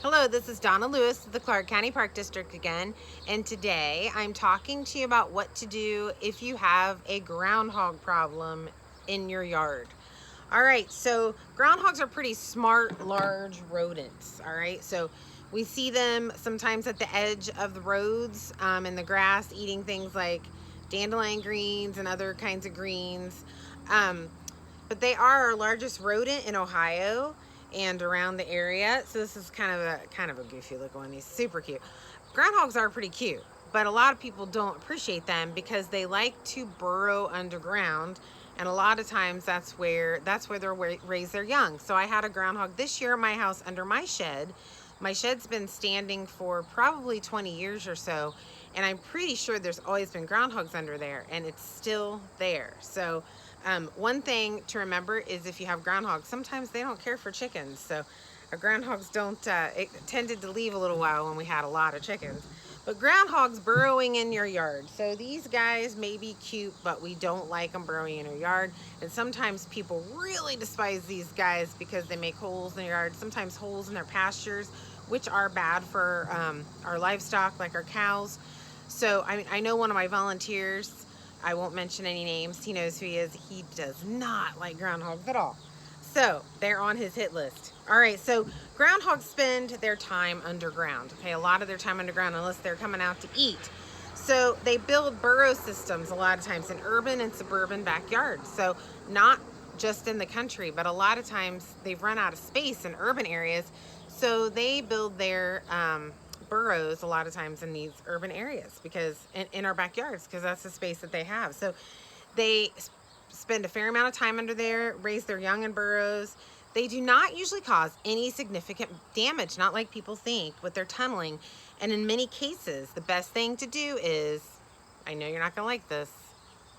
Hello, this is Donna Lewis of the Clark County Park District again, and today I'm talking to you about what to do if you have a groundhog problem in your yard. All right, so groundhogs are pretty smart, large rodents, all right? So we see them sometimes at the edge of the roads in the grass, eating things like dandelion greens and other kinds of greens. But they are our largest rodent in Ohio and around the area. So this is kind of a goofy looking one. He's super cute. Groundhogs are pretty cute, but a lot of people don't appreciate them because they like to burrow underground, and a lot of times that's where they'll raise their young. So I had a groundhog this year at my house under my shed. My shed's been standing for probably 20 years or so, and I'm pretty sure there's always been groundhogs under there, and it's still there. So one thing to remember is if you have groundhogs, sometimes they don't care for chickens. So our groundhogs don't, it tended to leave a little while when we had a lot of chickens. But groundhogs burrowing in your yard. So these guys may be cute, but we don't like them burrowing in your yard. And sometimes people really despise these guys because they make holes in your yard, sometimes holes in their pastures, which are bad for our livestock, like our cows. So I know one of my volunteers, I won't mention any names, he knows who he is, he does not like groundhogs at all. So they're on his hit list. All right, so groundhogs spend their time underground, okay, a lot of their time underground unless they're coming out to eat. So they build burrow systems a lot of times in urban and suburban backyards. So not just in the country, but a lot of times they've run out of space in urban areas. So they build their burrows a lot of times in these urban areas because in our backyards, because that's the space that they have. So they spend a fair amount of time under there, raise their young in burrows. They do not usually cause any significant damage, not like people think with their tunneling. And in many cases, the best thing to do is, I know you're not gonna like this,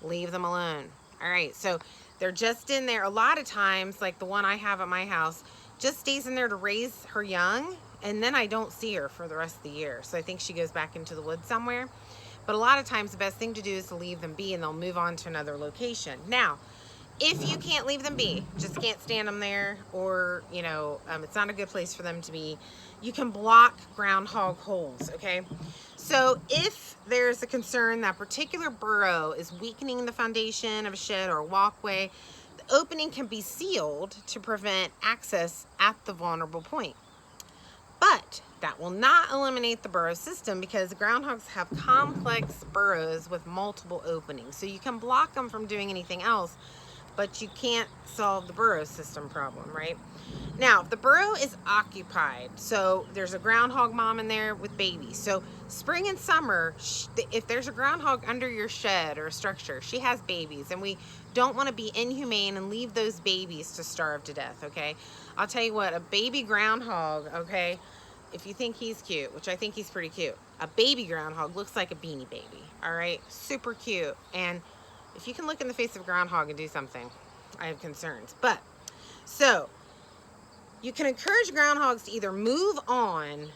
leave them alone. All right, so they're just in there. A lot of times, like the one I have at my house, just stays in there to raise her young, and then I don't see her for the rest of the year. So I think she goes back into the woods somewhere. But a lot of times the best thing to do is to leave them be, and they'll move on to another location. Now, if you can't leave them be, just can't stand them there, or it's not a good place for them to be, you can block groundhog holes, okay? So if there's a concern that particular burrow is weakening the foundation of a shed or a walkway, the opening can be sealed to prevent access at the vulnerable point. But that will not eliminate the burrow system because groundhogs have complex burrows with multiple openings. So you can block them from doing anything else, but you can't solve the burrow system problem, right? Now, if the burrow is occupied, so there's a groundhog mom in there with babies. So spring and summer, if there's a groundhog under your shed or a structure, she has babies, and we don't want to be inhumane and leave those babies to starve to death, okay? I'll tell you what, a baby groundhog, okay, if you think he's cute, which I think he's pretty cute, a baby groundhog looks like a Beanie Baby, all right? Super cute. And if you can look in the face of a groundhog and do something, I have concerns. But, so, you can encourage groundhogs to either move on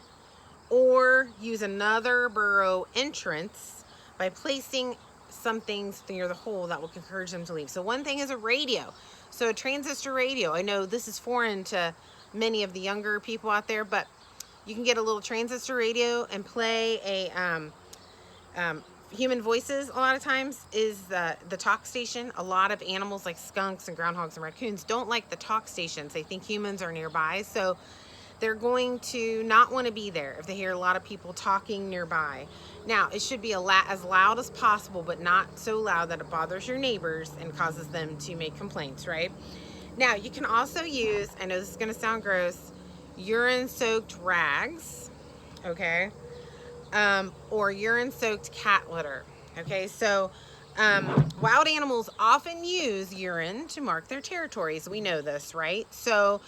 or use another burrow entrance by placing some things near the hole that will encourage them to leave. So one thing is a radio. So a transistor radio. I know this is foreign to many of the younger people out there, but you can get a little transistor radio and play a human voices. A lot of times is the talk station. A lot of animals like skunks and groundhogs and raccoons don't like the talk stations. They think humans are nearby, so they're going to not want to be there if they hear a lot of people talking nearby. Now, it should be as loud as possible, but not so loud that it bothers your neighbors and causes them to make complaints, right? Now, you can also use, I know this is going to sound gross, urine-soaked rags, okay? Or urine-soaked cat litter, okay? So wild animals often use urine to mark their territories. We know this, right? So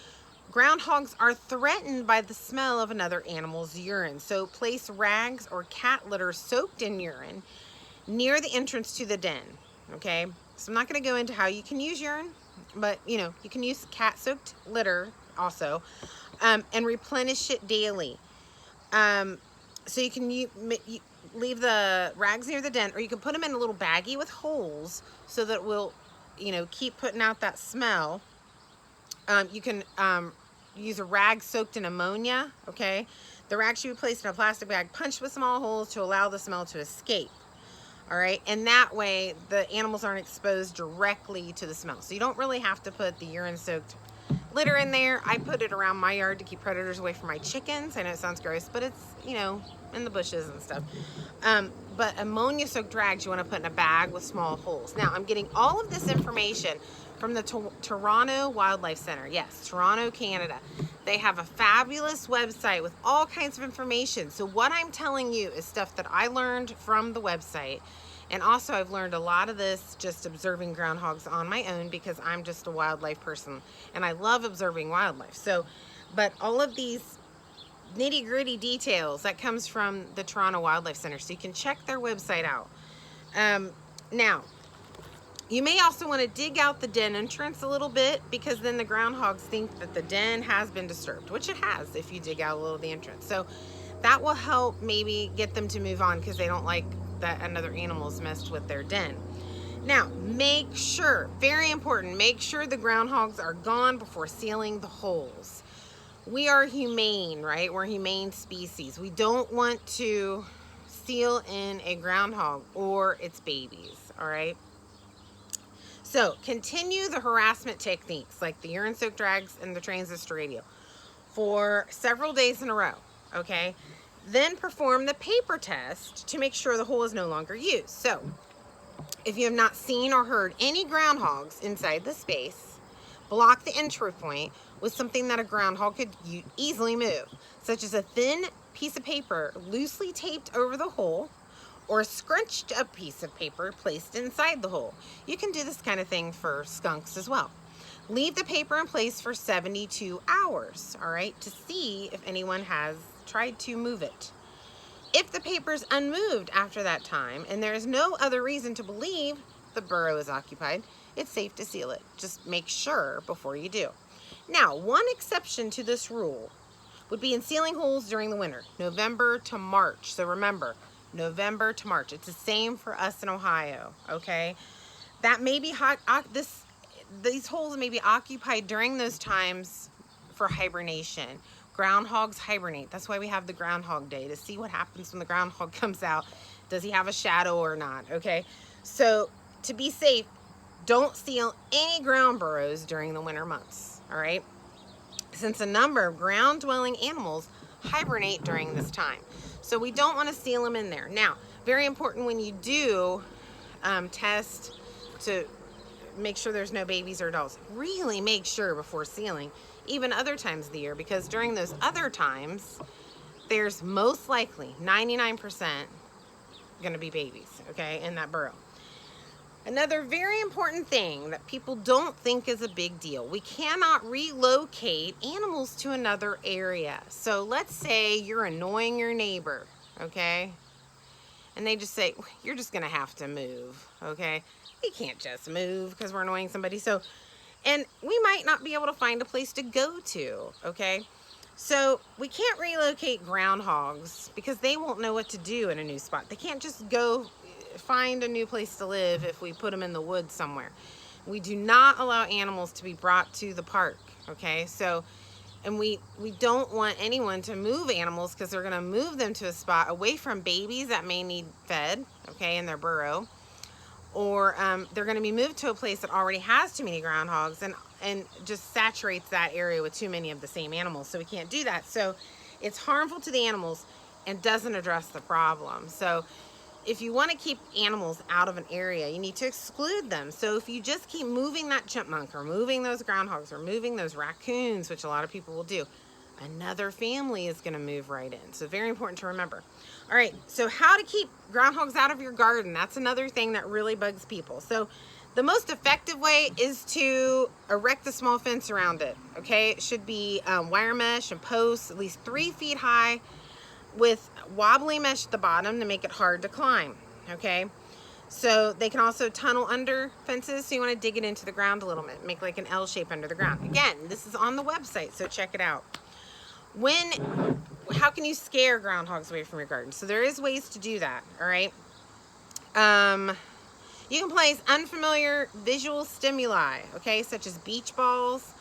groundhogs are threatened by the smell of another animal's urine. So place rags or cat litter soaked in urine near the entrance to the den, okay? So I'm not going to go into how you can use urine, but you can use cat-soaked litter also, and replenish it daily. So you can leave the rags near the den, or you can put them in a little baggie with holes so that it will, keep putting out that smell. You can use a rag soaked in ammonia, okay? The rag should be placed in a plastic bag punched with small holes to allow the smell to escape. All right, and that way the animals aren't exposed directly to the smell. So you don't really have to put the urine soaked litter in there. I put it around my yard to keep predators away from my chickens. I know it sounds gross, but it's, you know, in the bushes and stuff. But ammonia soaked rags you want to put in a bag with small holes. Now I'm getting all of this information from the Toronto Wildlife Center. Yes, Toronto, Canada. They have a fabulous website with all kinds of information. So what I'm telling you is stuff that I learned from the website. And also I've learned a lot of this just observing groundhogs on my own because I'm just a wildlife person and I love observing wildlife. So, but all of these nitty gritty details, that comes from the Toronto Wildlife Center. So you can check their website out. Now, you may also want to dig out the den entrance a little bit because then the groundhogs think that the den has been disturbed, which it has if you dig out a little of the entrance. So that will help maybe get them to move on because they don't like that another animal's messed with their den. Now, make sure, very important, make sure the groundhogs are gone before sealing the holes. We are humane, right? We're a humane species. We don't want to seal in a groundhog or its babies, all right? So continue the harassment techniques like the urine soaked drags and the transistor radio for several days in a row, okay? Then perform the paper test to make sure the hole is no longer used. So if you have not seen or heard any groundhogs inside the space, block the entry point with something that a groundhog could easily move, such as a thin piece of paper loosely taped over the hole or a scrunched up piece of paper placed inside the hole. You can do this kind of thing for skunks as well. Leave the paper in place for 72 hours, all right, to see if anyone has tried to move it. If the paper is unmoved after that time and there is no other reason to believe the burrow is occupied, it's safe to seal it. Just make sure before you do. Now, one exception to this rule would be in sealing holes during the winter, November to March. So remember, November to March. It's the same for us in Ohio, okay? That may be hot. These holes may be occupied during those times for hibernation. Groundhogs hibernate. That's why we have the Groundhog Day, to see what happens when the groundhog comes out. Does he have a shadow or not, okay? So to be safe, don't seal any ground burrows during the winter months, all right? Since a number of ground-dwelling animals hibernate during this time. So we don't want to seal them in there. Now, very important when you do test to make sure there's no babies or adults. Really make sure before sealing, even other times of the year, because during those other times, there's most likely 99% going to be babies, okay, in that burrow. Another very important thing that people don't think is a big deal. We cannot relocate animals to another area. So let's say you're annoying your neighbor, okay? And they just say, you're just gonna have to move, okay? We can't just move because we're annoying somebody. So, and we might not be able to find a place to go to, okay? So we can't relocate groundhogs because they won't know what to do in a new spot. They can't just go find a new place to live if we put them in the woods somewhere. We do not allow animals to be brought to the park, okay? So, and we don't want anyone to move animals because they're gonna move them to a spot away from babies that may need fed, okay, in their burrow, or they're gonna be moved to a place that already has too many groundhogs and just saturates that area with too many of the same animals. So we can't do that. So it's harmful to the animals and doesn't address the problem. So if you want to keep animals out of an area, you need to exclude them. So if you just keep moving that chipmunk or moving those groundhogs or moving those raccoons, which a lot of people will do, another family is going to move right in. So very important to remember. All right, so how to keep groundhogs out of your garden. That's another thing that really bugs people. So the most effective way is to erect a small fence around it, okay? It should be wire mesh and posts at least 3 feet high, with wobbly mesh at the bottom to make it hard to climb, okay? So they can also tunnel under fences, so you want to dig it into the ground a little bit, make like an L shape under the ground. Again, this is on the website, so check it out. How can you scare groundhogs away from your garden? So there is ways to do that, all right? You can place unfamiliar visual stimuli, okay, such as beach balls,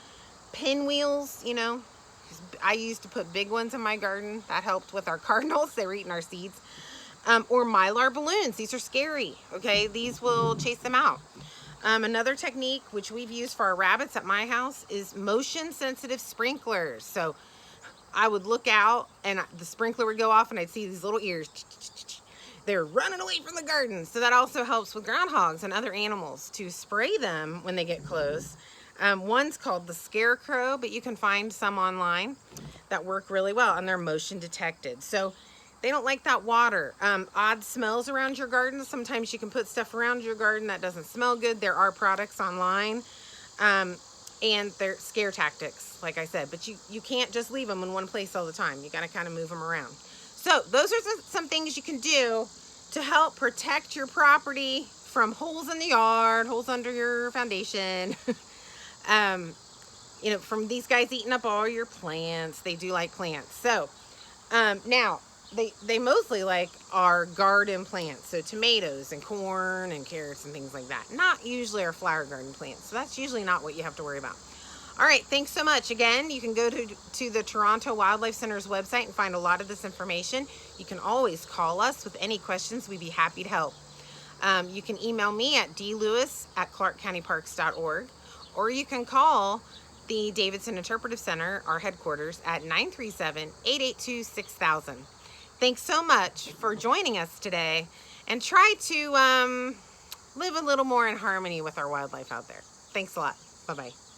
pinwheels, you know, I used to put big ones in my garden. That helped with our cardinals. They were eating our seeds. Or mylar balloons. These are scary, okay? These will chase them out. Another technique, which we've used for our rabbits at my house, is motion sensitive sprinklers. So I would look out and the sprinkler would go off and I'd see these little ears. They're running away from the garden. So that also helps with groundhogs and other animals to spray them when they get close. One's called the Scarecrow, but you can find some online that work really well, and they're motion detected. So they don't like that water. Odd smells around your garden. Sometimes you can put stuff around your garden that doesn't smell good. There are products online, and they're scare tactics, like I said. But you can't just leave them in one place all the time. You got to kind of move them around. So those are some things you can do to help protect your property from holes in the yard, holes under your foundation. You know, from these guys eating up all your plants. They do like plants. So now they mostly like our garden plants, so tomatoes and corn and carrots and things like that. Not usually our flower garden plants. So that's usually not what you have to worry about. All right, thanks so much. Again, you can go to the Toronto Wildlife Center's website and find a lot of this information. You can always call us with any questions. We'd be happy to help. You can email me at dlewis@clarkcountyparks.org, or you can call the Davidson Interpretive Center, our headquarters, at 937-882-6000. Thanks so much for joining us today, and try to live a little more in harmony with our wildlife out there. Thanks a lot. Bye-bye.